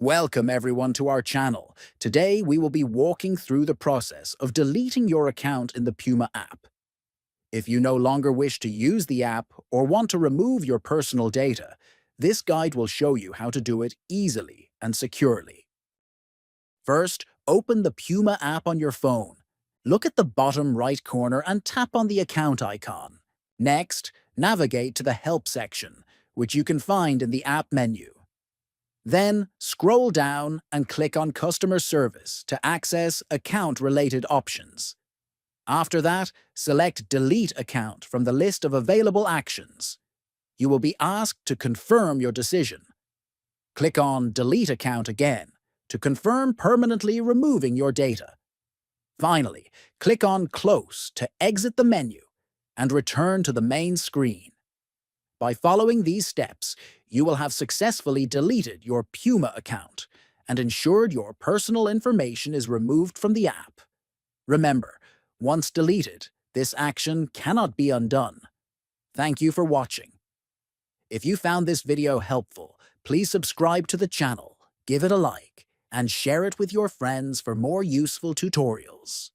Welcome everyone to our channel. Today we will be walking through the process of deleting your account in the Puma app. If you no longer wish to use the app or want to remove your personal data, this guide will show you how to do it easily and securely. First, open the Puma app on your phone. Look at the bottom right corner and tap on the account icon. Next, navigate to the Help section, which you can find in the app menu. Then, scroll down and click on Customer Service to access account-related options. After that, select Delete Account from the list of available actions. You will be asked to confirm your decision. Click on Delete Account again to confirm permanently removing your data. Finally, click on Close to exit the menu and return to the main screen. By following these steps, you will have successfully deleted your Puma account and ensured your personal information is removed from the app. Remember, once deleted, this action cannot be undone. Thank you for watching. If you found this video helpful, please subscribe to the channel, give it a like, and share it with your friends for more useful tutorials.